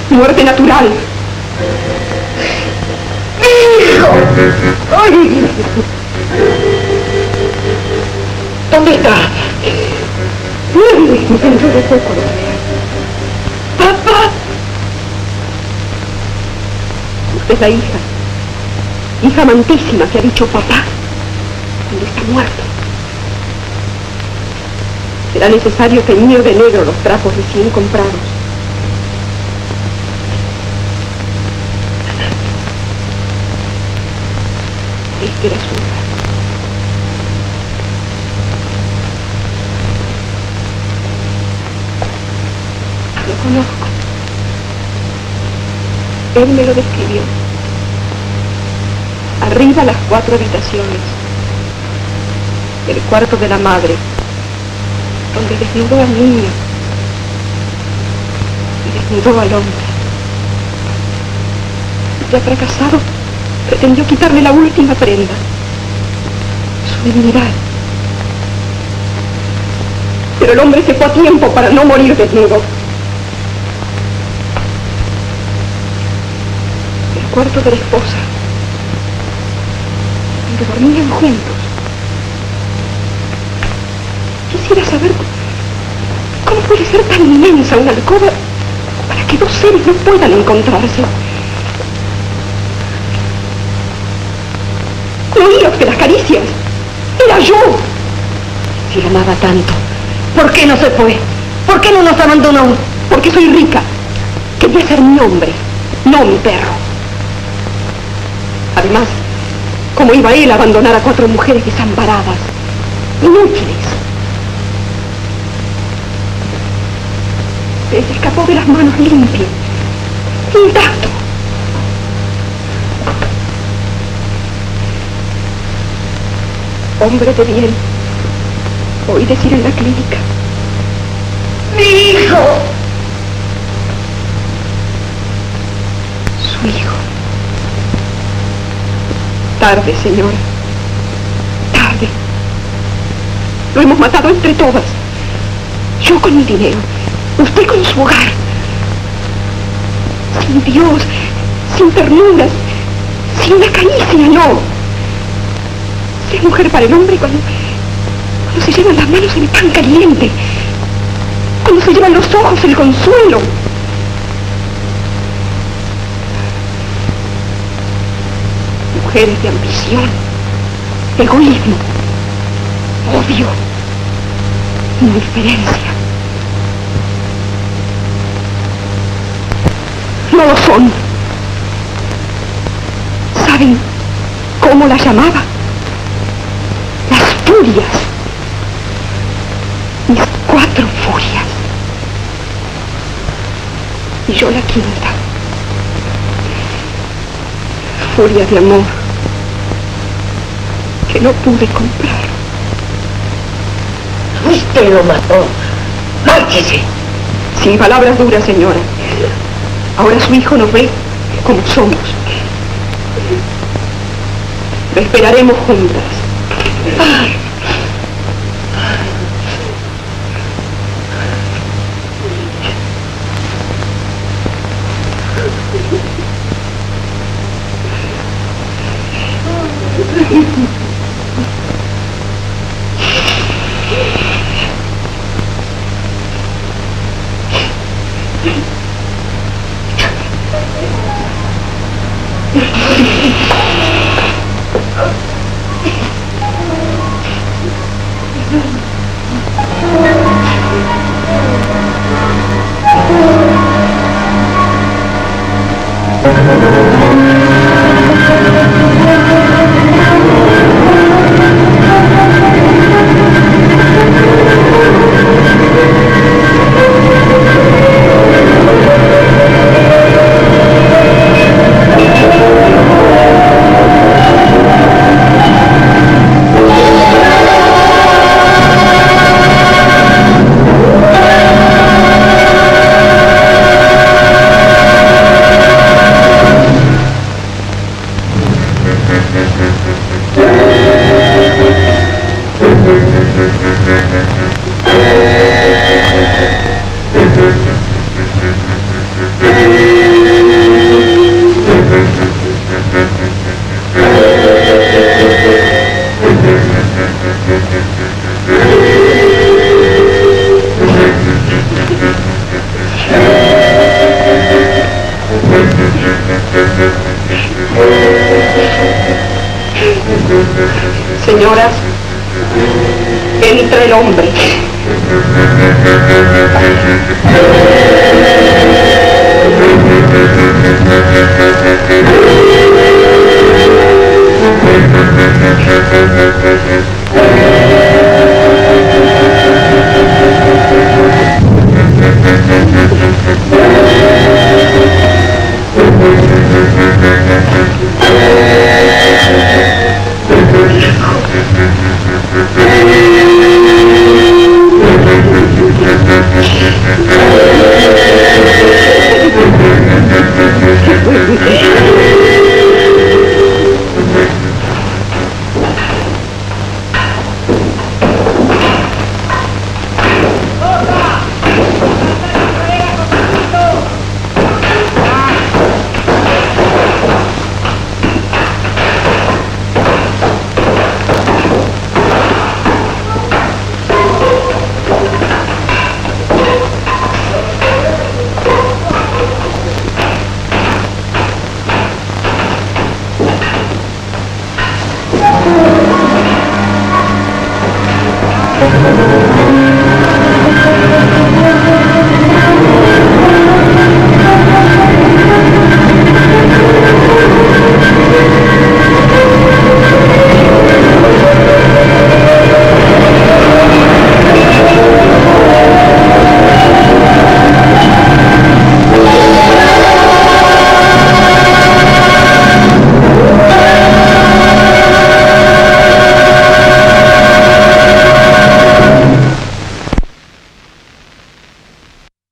Muerte natural. ¡Hijo! ¡Ay! ¿Dónde está? Dentro de poco lo veré. ¡Papá! Usted es la hija amantísima que ha dicho papá cuando está muerto. Será necesario teñir de negro los trapos recién comprados. Este era su hogar. Lo conozco. Él me lo describió. Arriba las 4 habitaciones. El cuarto de la madre, donde desnudó al niño y desnudó al hombre. Ya fracasado, pretendió quitarle la última prenda, su dignidad. Pero el hombre se fue a tiempo para no morir desnudo. El cuarto de la esposa, donde dormían juntos. Quisiera saber cómo puede ser tan inmensa una alcoba para que dos seres no puedan encontrarse. ¿No oía usted las caricias? ¡Era yo! Si lo amaba tanto, ¿por qué no se fue? ¿Por qué no nos abandonó? Porque soy rica. Quería ser mi hombre, no mi perro. Además, ¿cómo iba él a abandonar a 4 mujeres desamparadas, inútiles? Se escapó de las manos limpio, intacto. Hombre de bien, oí decir en la clínica. ¡Mi hijo! Su hijo. Tarde, señora. Tarde. Lo hemos matado entre todas. Yo con mi dinero, usted con su hogar. Sin Dios, sin ternuras, sin una caricia, no. Es mujer para el hombre cuando se llevan las manos el pan caliente, cuando se llevan los ojos el consuelo. Mujeres de ambición, egoísmo, odio, indiferencia. No lo son. ¿Saben cómo la llamaba? Las furias. Mis 4 furias. Y yo la quinta. Furia de amor que no pude comprar. Usted lo mató. Márchese. Sin palabras duras, señora. Ahora su hijo nos ve como somos. Lo esperaremos juntas. Señoras, entra el hombre.